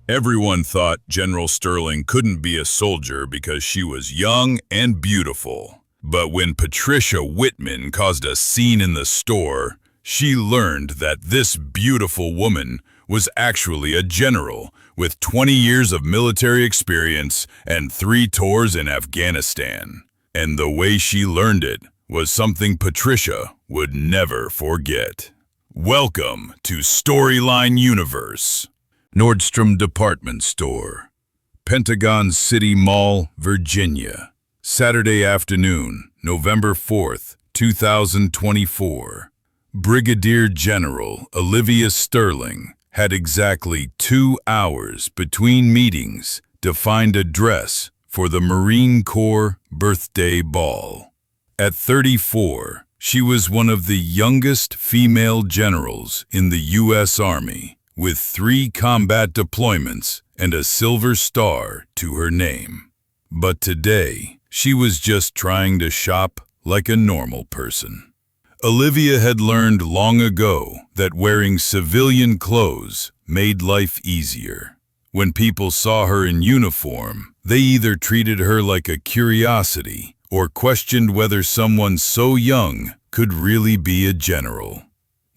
Everyone thought General Sterling couldn't be a soldier because she was young and beautiful. But when Patricia Whitman caused a scene in the store, she learned that this beautiful woman was actually a general with 20 years of military experience and 3 tours in Afghanistan. And the way she learned it was something Patricia would never forget. Welcome to Storyline Universe. Nordstrom Department Store, Pentagon City Mall, Virginia. Saturday afternoon, November 4th, 2024. Brigadier General Olivia Sterling had exactly 2 hours between meetings to find a dress for the Marine Corps birthday ball. At 34, she was one of the youngest female generals in the U.S. Army, with 3 combat deployments and a Silver Star to her name. But today, she was just trying to shop like a normal person. Olivia had learned long ago that wearing civilian clothes made life easier. When people saw her in uniform, they either treated her like a curiosity or questioned whether someone so young could really be a general.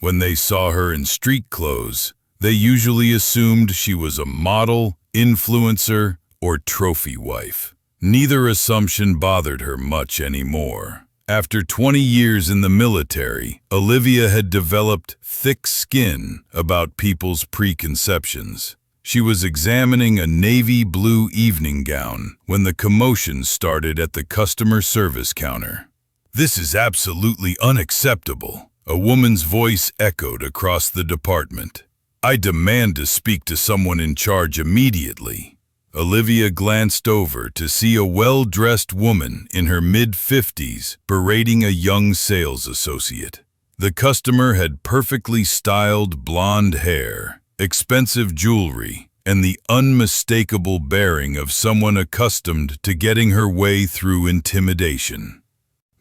When they saw her in street clothes, they usually assumed she was a model, influencer, or trophy wife. Neither assumption bothered her much anymore. After 20 years in the military, Olivia had developed thick skin about people's preconceptions. She was examining a navy blue evening gown when the commotion started at the customer service counter. "This is absolutely unacceptable," a woman's voice echoed across the department. "I demand to speak to someone in charge immediately." Olivia glanced over to see a well-dressed woman in her mid-50s berating a young sales associate. The customer had perfectly styled blonde hair, expensive jewelry, and the unmistakable bearing of someone accustomed to getting her way through intimidation.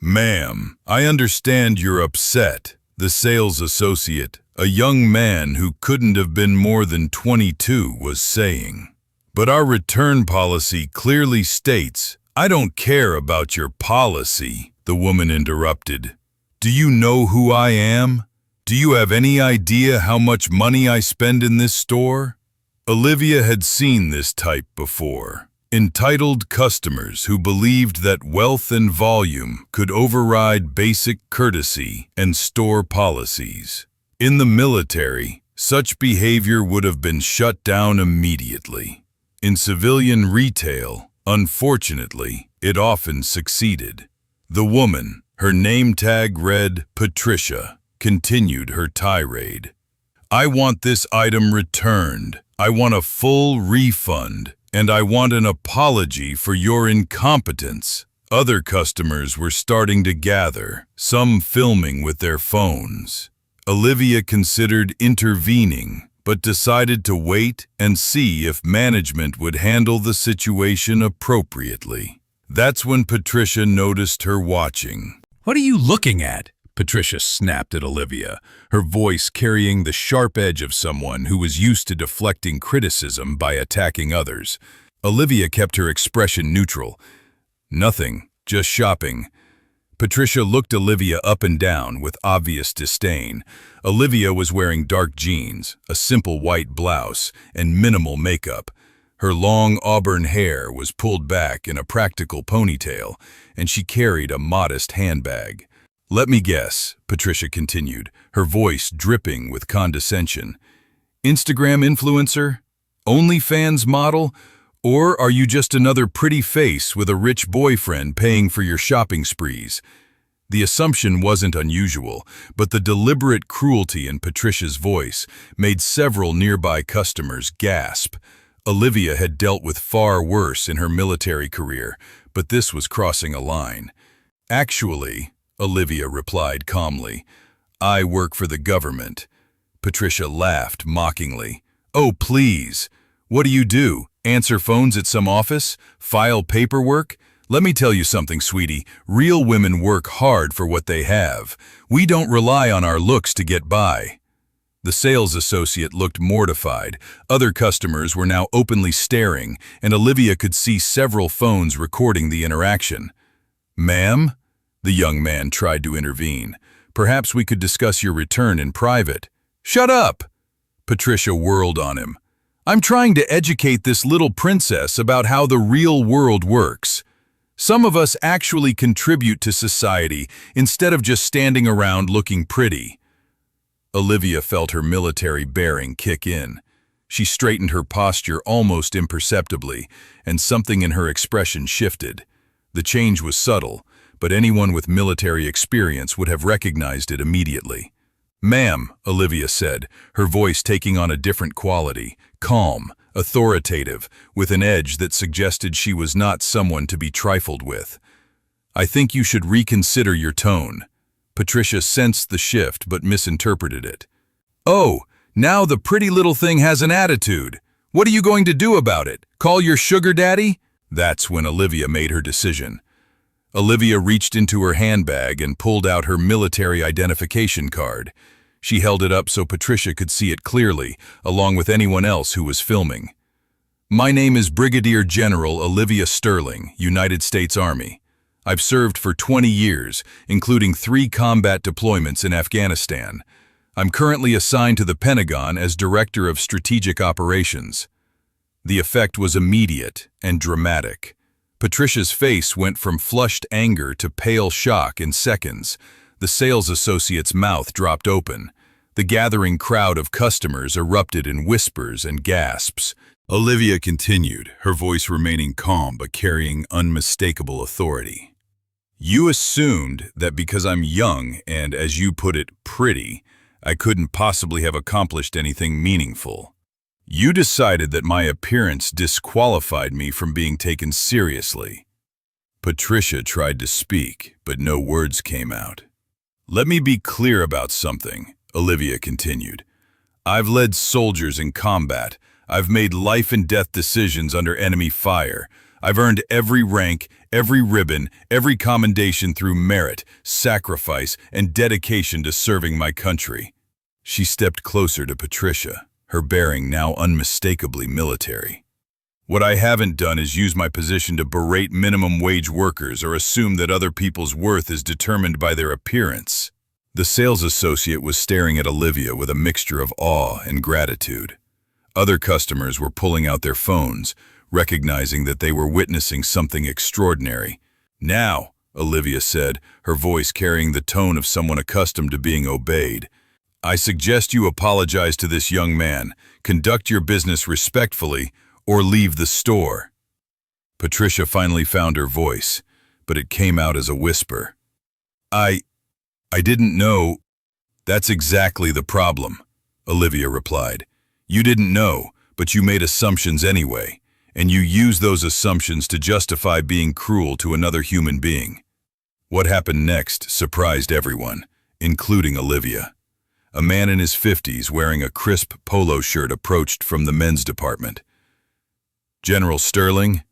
"Ma'am, I understand you're upset," the sales associate, a young man who couldn't have been more than 22, was saying. "But our return policy clearly states—" "I don't care about your policy," the woman interrupted. "Do you know who I am? Do you have any idea how much money I spend in this store?" Olivia had seen this type before. Entitled customers who believed that wealth and volume could override basic courtesy and store policies. In the military, such behavior would have been shut down immediately. In civilian retail, unfortunately, it often succeeded. The woman, her name tag read Patricia, continued her tirade. "I want this item returned. I want a full refund, and I want an apology for your incompetence." Other customers were starting to gather, some filming with their phones. Olivia considered intervening, but decided to wait and see if management would handle the situation appropriately. That's when Patricia noticed her watching. "What are you looking at?" Patricia snapped at Olivia, her voice carrying the sharp edge of someone who was used to deflecting criticism by attacking others. Olivia kept her expression neutral. "Nothing, just shopping." Patricia looked Olivia up and down with obvious disdain. Olivia was wearing dark jeans, a simple white blouse, and minimal makeup. Her long auburn hair was pulled back in a practical ponytail, and she carried a modest handbag. "Let me guess," Patricia continued, her voice dripping with condescension. "Instagram influencer? OnlyFans model? Or are you just another pretty face with a rich boyfriend paying for your shopping sprees?" The assumption wasn't unusual, but the deliberate cruelty in Patricia's voice made several nearby customers gasp. Olivia had dealt with far worse in her military career, but this was crossing a line. "Actually," Olivia replied calmly, "I work for the government." Patricia laughed mockingly. "Oh, please. What do you do? Answer phones at some office? File paperwork? Let me tell you something, sweetie. Real women work hard for what they have. We don't rely on our looks to get by." The sales associate looked mortified. Other customers were now openly staring, and Olivia could see several phones recording the interaction. "Ma'am?" The young man tried to intervene. "Perhaps we could discuss your return in private." "Shut up!" Patricia whirled on him. "I'm trying to educate this little princess about how the real world works. Some of us actually contribute to society instead of just standing around looking pretty." Olivia felt her military bearing kick in. She straightened her posture almost imperceptibly, and something in her expression shifted. The change was subtle, but anyone with military experience would have recognized it immediately. "Ma'am," Olivia said, her voice taking on a different quality, calm, authoritative, with an edge that suggested she was not someone to be trifled with. "I think you should reconsider your tone." Patricia sensed the shift but misinterpreted it. "Oh, now the pretty little thing has an attitude. What are you going to do about it? Call your sugar daddy?" That's when Olivia made her decision. Olivia reached into her handbag and pulled out her military identification card. She held it up so Patricia could see it clearly, along with anyone else who was filming. "My name is Brigadier General Olivia Sterling, United States Army. I've served for 20 years, including 3 combat deployments in Afghanistan. I'm currently assigned to the Pentagon as Director of Strategic Operations." The effect was immediate and dramatic. Patricia's face went from flushed anger to pale shock in seconds. The sales associate's mouth dropped open. The gathering crowd of customers erupted in whispers and gasps. Olivia continued, her voice remaining calm but carrying unmistakable authority. "You assumed that because I'm young and, as you put it, pretty, I couldn't possibly have accomplished anything meaningful. You decided that my appearance disqualified me from being taken seriously." Patricia tried to speak, but no words came out. "Let me be clear about something," Olivia continued. "I've led soldiers in combat. I've made life-and-death decisions under enemy fire. I've earned every rank, every ribbon, every commendation through merit, sacrifice, and dedication to serving my country." She stepped closer to Patricia, her bearing now unmistakably military. "What I haven't done is use my position to berate minimum wage workers or assume that other people's worth is determined by their appearance." The sales associate was staring at Olivia with a mixture of awe and gratitude. Other customers were pulling out their phones, recognizing that they were witnessing something extraordinary. "Now," Olivia said, her voice carrying the tone of someone accustomed to being obeyed, "I suggest you apologize to this young man, conduct your business respectfully, or leave the store." Patricia finally found her voice, but it came out as a whisper. I didn't know." "That's exactly the problem," Olivia replied. "You didn't know, but you made assumptions anyway, and you used those assumptions to justify being cruel to another human being." What happened next surprised everyone, including Olivia. A man in his 50s wearing a crisp polo shirt approached from the men's department. "General Sterling?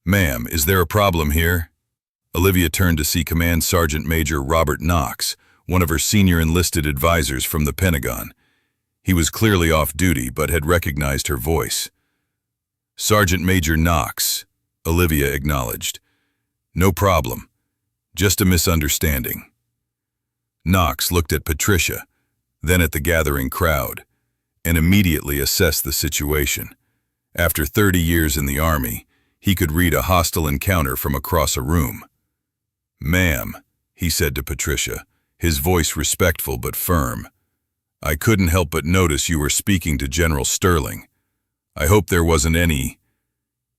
Ma'am, is there a problem here?" Olivia turned to see Command Sergeant Major Robert Knox, one of her senior enlisted advisors from the Pentagon. He was clearly off duty but had recognized her voice. "Sergeant Major Knox," Olivia acknowledged. "No problem. Just a misunderstanding." Knox looked at Patricia, then at the gathering crowd, and immediately assessed the situation. After 30 years in the Army, he could read a hostile encounter from across a room. "Ma'am," he said to Patricia, his voice respectful but firm, "I couldn't help but notice you were speaking to General Sterling. I hope there wasn't any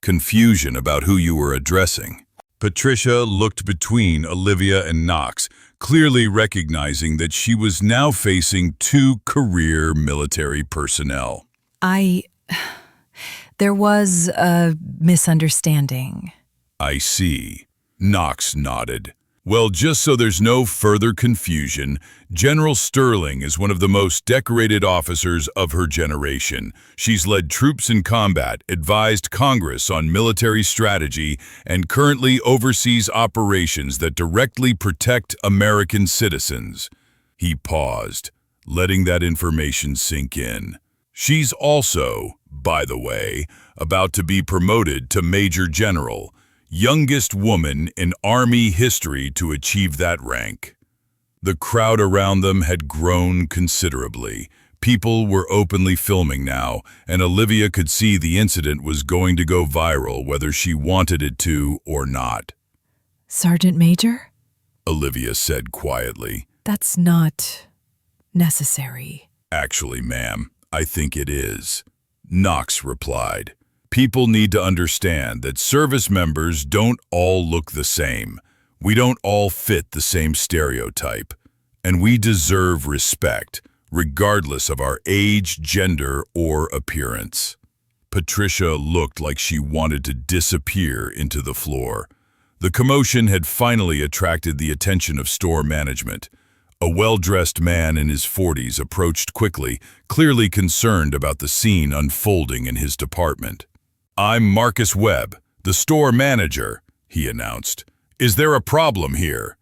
confusion about who you were addressing." Patricia looked between Olivia and Knox, clearly recognizing that she was now facing 2 career military personnel. There was a misunderstanding." "I see." Knox nodded. "Well, just so there's no further confusion, General Sterling is one of the most decorated officers of her generation. She's led troops in combat, advised Congress on military strategy, and currently oversees operations that directly protect American citizens." He paused, letting that information sink in. She's also, by the way, about to be promoted to Major General, youngest woman in Army history to achieve that rank. The crowd around them had grown considerably. People were openly filming now, and Olivia could see the incident was going to go viral whether she wanted it to or not. Sergeant Major? Olivia said quietly. That's not necessary. Actually, ma'am, I think it is. Knox replied. People need to understand that service members don't all look the same. We don't all fit the same stereotype. And we deserve respect, regardless of our age, gender, or appearance. Patricia looked like she wanted to disappear into the floor. The commotion had finally attracted the attention of store management. A well-dressed man in his 40s approached quickly, clearly concerned about the scene unfolding in his department. "I'm Marcus Webb, the store manager," he announced. "Is there a problem here?"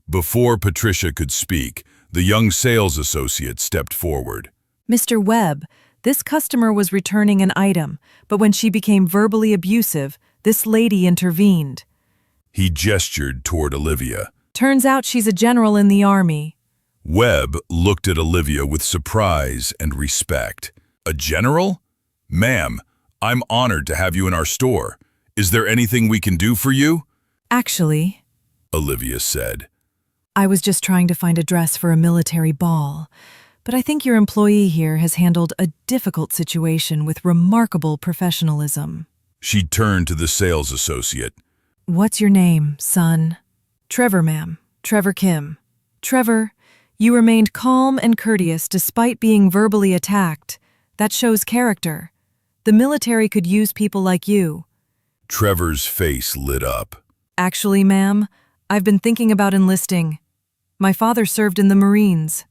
Before Patricia could speak, the young sales associate stepped forward. Mr. Webb, this customer was returning an item, but when she became verbally abusive, this lady intervened. He gestured toward Olivia. Turns out she's a general in the Army. Webb looked at Olivia with surprise and respect. "A general? Ma'am, I'm honored to have you in our store. Is there anything we can do for you?" Actually, Olivia said. I was just trying to find a dress for a military ball, but I think your employee here has handled a difficult situation with remarkable professionalism. She turned to the sales associate. What's your name, son? Trevor, ma'am. Trevor Kim. Trevor, you remained calm and courteous despite being verbally attacked. That shows character. The military could use people like you. Trevor's face lit up. Actually, ma'am, I've been thinking about enlisting. My father served in the Marines.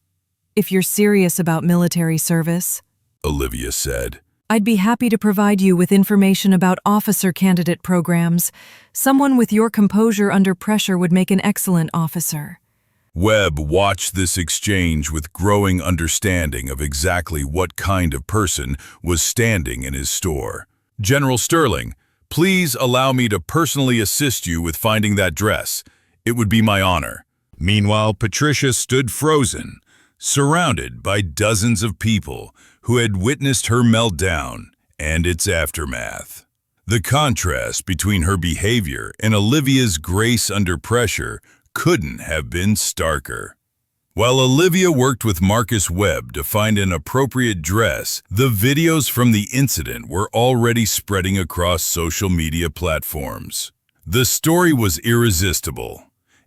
If you're serious about military service, Olivia said. I'd be happy to provide you with information about officer candidate programs. Someone with your composure under pressure would make an excellent officer. Webb watched this exchange with growing understanding of exactly what kind of person was standing in his store. "General Sterling, please allow me to personally assist you with finding that dress. It would be my honor." Meanwhile, Patricia stood frozen, surrounded by dozens of people who had witnessed her meltdown and its aftermath. The contrast between her behavior and Olivia's grace under pressure couldn't have been starker. While Olivia worked with Marcus Webb to find an appropriate dress, the videos from the incident were already spreading across social media platforms. The story was irresistible.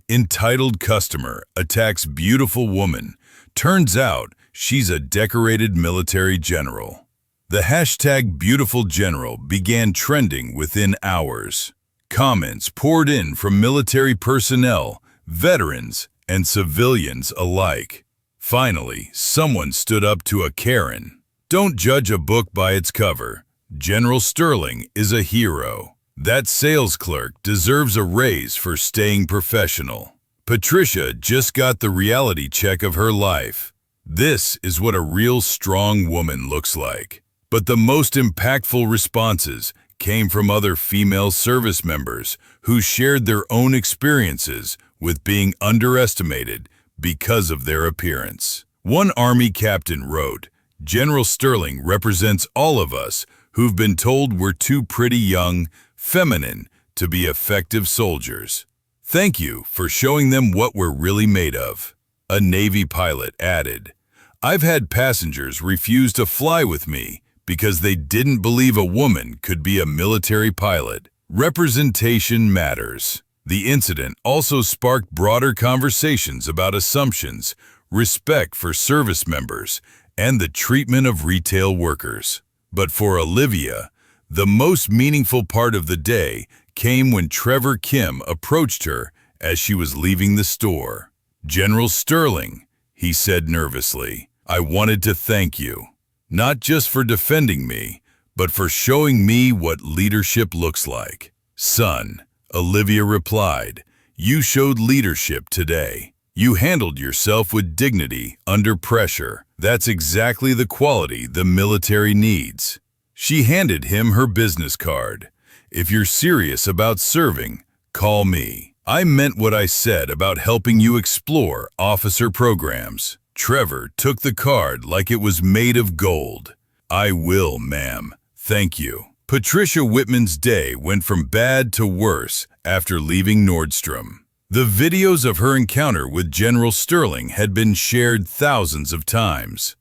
Entitled customer attacks beautiful woman. Turns out she's a decorated military general. The hashtag Beautiful General began trending within hours. Comments poured in from military personnel, veterans, and civilians alike. Finally, someone stood up to a Karen. "Don't judge a book by its cover. General Sterling is a hero. That sales clerk deserves a raise for staying professional. Patricia just got the reality check of her life. This is what a real strong woman looks like." But the most impactful responses came from other female service members who shared their own experiences with being underestimated because of their appearance. One Army captain wrote, "General Sterling represents all of us who've been told we're too pretty, young, feminine to be effective soldiers. Thank you for showing them what we're really made of." A Navy pilot added, "I've had passengers refuse to fly with me because they didn't believe a woman could be a military pilot." Representation matters. The incident also sparked broader conversations about assumptions, respect for service members, and the treatment of retail workers. But for Olivia, the most meaningful part of the day came when Trevor Kim approached her as she was leaving the store. "General Sterling," he said nervously, "I wanted to thank you, not just for defending me, but for showing me what leadership looks like." "Son," Olivia replied, "you showed leadership today. You handled yourself with dignity under pressure. That's exactly the quality the military needs. She handed him her business card. If you're serious about serving, call me. I meant what I said about helping you explore officer programs. Trevor took the card like it was made of gold. I will, ma'am. Thank you. Patricia Whitman's day went from bad to worse after leaving Nordstrom. The videos of her encounter with General Sterling had been shared thousands of times,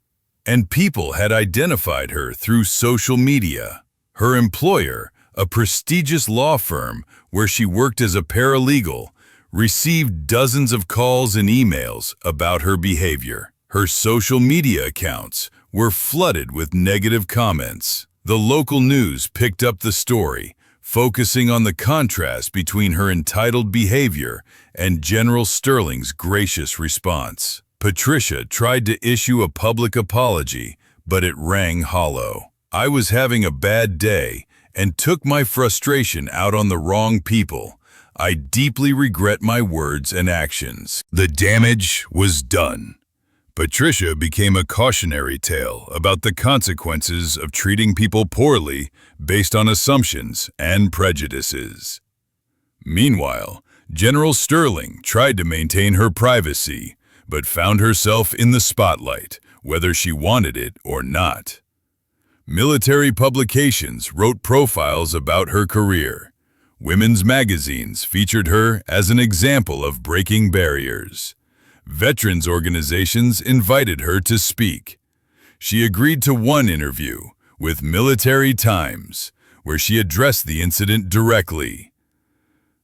and people had identified her through social media. Her employer, a prestigious law firm where she worked as a paralegal, received dozens of calls and emails about her behavior. Her social media accounts were flooded with negative comments. The local news picked up the story, focusing on the contrast between her entitled behavior and General Sterling's gracious response. Patricia tried to issue a public apology, but it rang hollow. I was having a bad day and took my frustration out on the wrong people. I deeply regret my words and actions. The damage was done. Patricia became a cautionary tale about the consequences of treating people poorly based on assumptions and prejudices. Meanwhile, General Sterling tried to maintain her privacy, but found herself in the spotlight, whether she wanted it or not. Military publications wrote profiles about her career. Women's magazines featured her as an example of breaking barriers. Veterans organizations invited her to speak. She agreed to one interview with Military Times, where she addressed the incident directly.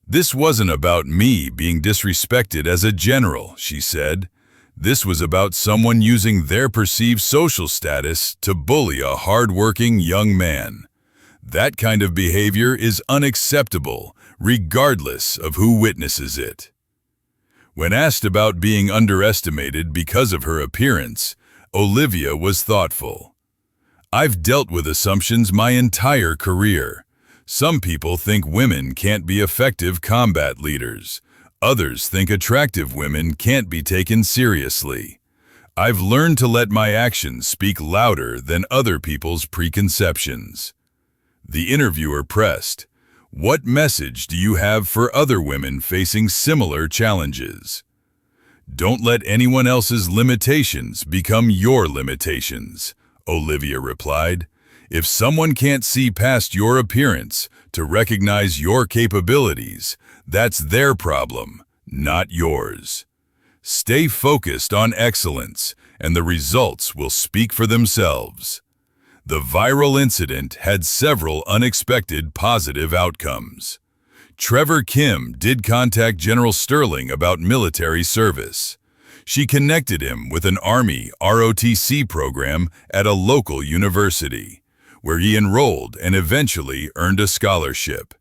This wasn't about me being disrespected as a general, she said. This was about someone using their perceived social status to bully a hard-working young man. That kind of behavior is unacceptable, regardless of who witnesses it. When asked about being underestimated because of her appearance, Olivia was thoughtful. I've dealt with assumptions my entire career. Some people think women can't be effective combat leaders. Others think attractive women can't be taken seriously. I've learned to let my actions speak louder than other people's preconceptions. The interviewer pressed, "What message do you have for other women facing similar challenges?" "Don't let anyone else's limitations become your limitations," Olivia replied. "If someone can't see past your appearance to recognize your capabilities, that's their problem, not yours. Stay focused on excellence, and the results will speak for themselves." The viral incident had several unexpected positive outcomes. Trevor Kim did contact General Sterling about military service. She connected him with an Army ROTC program at a local university, where he enrolled and eventually earned a scholarship.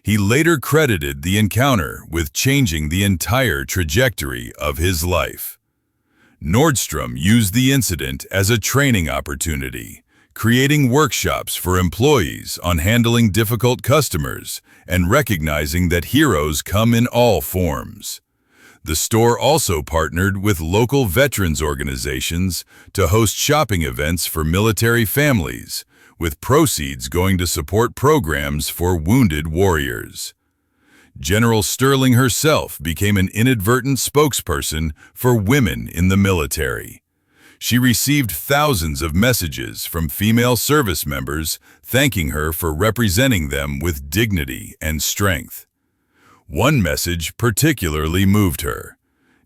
He later credited the encounter with changing the entire trajectory of his life. Nordstrom used the incident as a training opportunity, creating workshops for employees on handling difficult customers and recognizing that heroes come in all forms. The store also partnered with local veterans organizations to host shopping events for military families, with proceeds going to support programs for wounded warriors. General Sterling herself became an inadvertent spokesperson for women in the military. She received thousands of messages from female service members thanking her for representing them with dignity and strength. One message particularly moved her.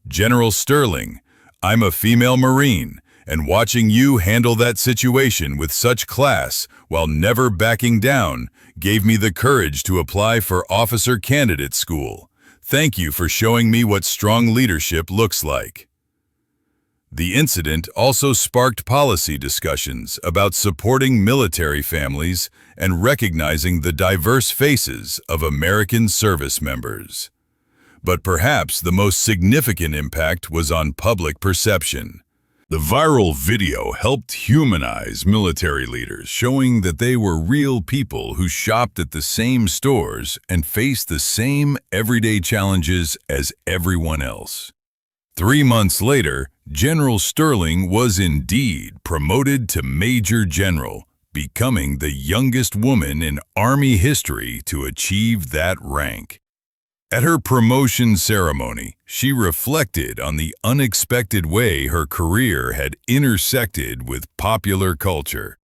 "General Sterling, I'm a female Marine, and watching you handle that situation with such class while never backing down gave me the courage to apply for officer candidate school. Thank you for showing me what strong leadership looks like." The incident also sparked policy discussions about supporting military families and recognizing the diverse faces of American service members. But perhaps the most significant impact was on public perception. The viral video helped humanize military leaders, showing that they were real people who shopped at the same stores and faced the same everyday challenges as everyone else. 3 months later, General Sterling was indeed promoted to Major General, becoming the youngest woman in Army history to achieve that rank. At her promotion ceremony, she reflected on the unexpected way her career had intersected with popular culture.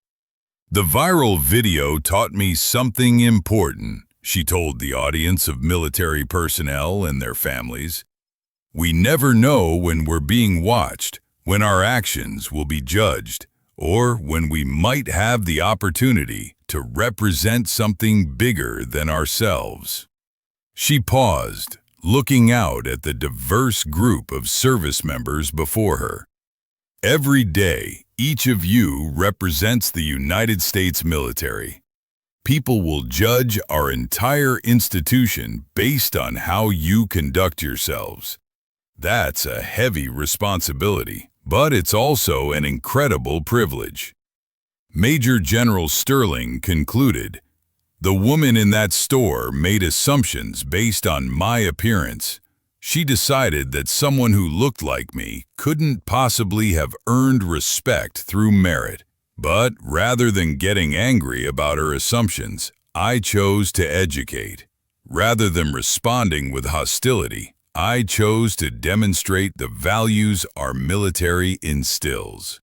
"The viral video taught me something important," she told the audience of military personnel and their families. "We never know when we're being watched, when our actions will be judged, or when we might have the opportunity to represent something bigger than ourselves." She paused, looking out at the diverse group of service members before her. "Every day, each of you represents the United States military. People will judge our entire institution based on how you conduct yourselves. That's a heavy responsibility, but it's also an incredible privilege." Major General Sterling concluded, "The woman in that store made assumptions based on my appearance. She decided that someone who looked like me couldn't possibly have earned respect through merit. But rather than getting angry about her assumptions, I chose to educate. Rather than responding with hostility, I chose to demonstrate the values our military instills.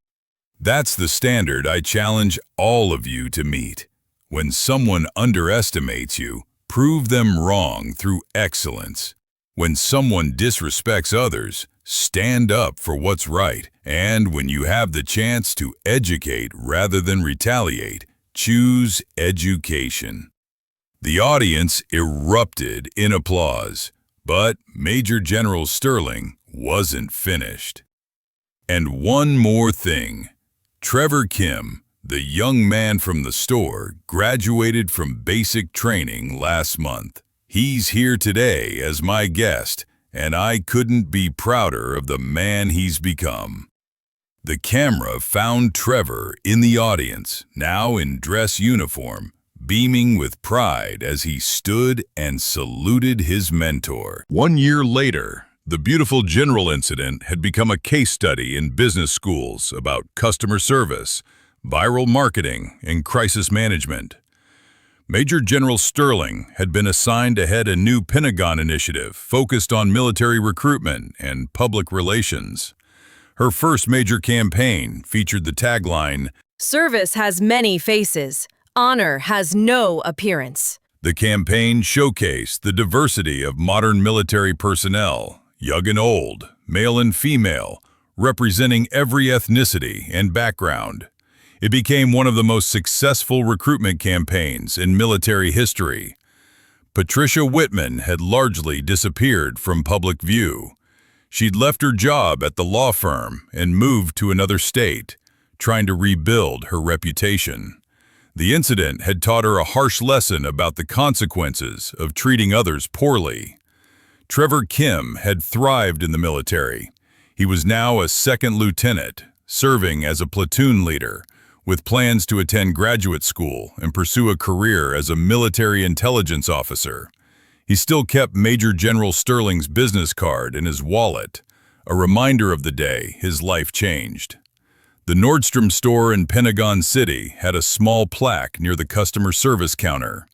That's the standard I challenge all of you to meet. When someone underestimates you, prove them wrong through excellence. When someone disrespects others, stand up for what's right. And when you have the chance to educate rather than retaliate, choose education." The audience erupted in applause, but Major General Sterling wasn't finished. "And one more thing. Trevor Kim, the young man from the store, graduated from basic training last month. He's here today as my guest, and I couldn't be prouder of the man he's become." The camera found Trevor in the audience, now in dress uniform, beaming with pride as he stood and saluted his mentor. 1 year later, the beautiful general incident had become a case study in business schools about customer service, viral marketing, and crisis management. Major General Sterling had been assigned to head a new Pentagon initiative focused on military recruitment and public relations. Her first major campaign featured the tagline, "Service has many faces. Honor has no appearance." The campaign showcased the diversity of modern military personnel, young and old, male and female, representing every ethnicity and background. It became one of the most successful recruitment campaigns in military history. Patricia Whitman had largely disappeared from public view. She'd left her job at the law firm and moved to another state, trying to rebuild her reputation. The incident had taught her a harsh lesson about the consequences of treating others poorly. Trevor Kim had thrived in the military. He was now a second lieutenant, serving as a platoon leader, with plans to attend graduate school and pursue a career as a military intelligence officer. He still kept Major General Sterling's business card in his wallet, a reminder of the day his life changed. The Nordstrom store in Pentagon City had a small plaque near the customer service counter.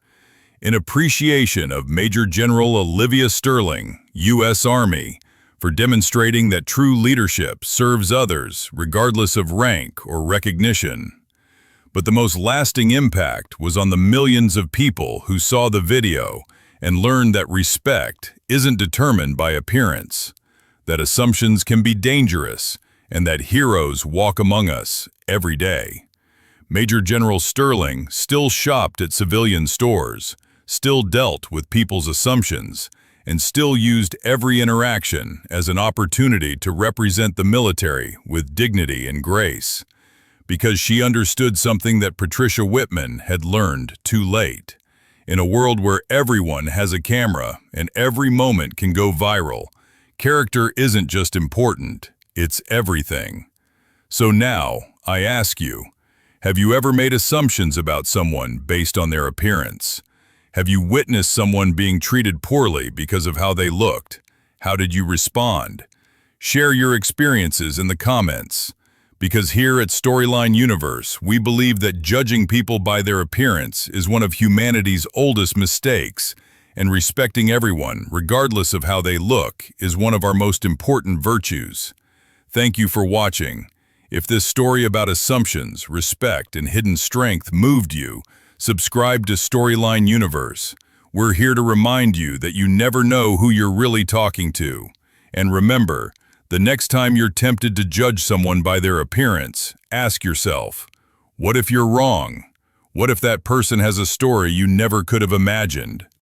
In appreciation of Major General Olivia Sterling, U.S. Army, for demonstrating that true leadership serves others regardless of rank or recognition. But the most lasting impact was on the millions of people who saw the video and learned that respect isn't determined by appearance, that assumptions can be dangerous, and that heroes walk among us every day. Major General Sterling still shopped at civilian stores, still dealt with people's assumptions, and still used every interaction as an opportunity to represent the military with dignity and grace. Because she understood something that Patricia Whitman had learned too late. In a world where everyone has a camera and every moment can go viral, character isn't just important, it's everything. So now, I ask you, have you ever made assumptions about someone based on their appearance? Have you witnessed someone being treated poorly because of how they looked? How did you respond? Share your experiences in the comments. Because here at Storyline Universe, we believe that judging people by their appearance is one of humanity's oldest mistakes, and respecting everyone, regardless of how they look, is one of our most important virtues. Thank you for watching. If this story about assumptions, respect, and hidden strength moved you, subscribe to Storyline Universe. We're here to remind you that you never know who you're really talking to. And remember, the next time you're tempted to judge someone by their appearance, ask yourself, what if you're wrong? What if that person has a story you never could have imagined?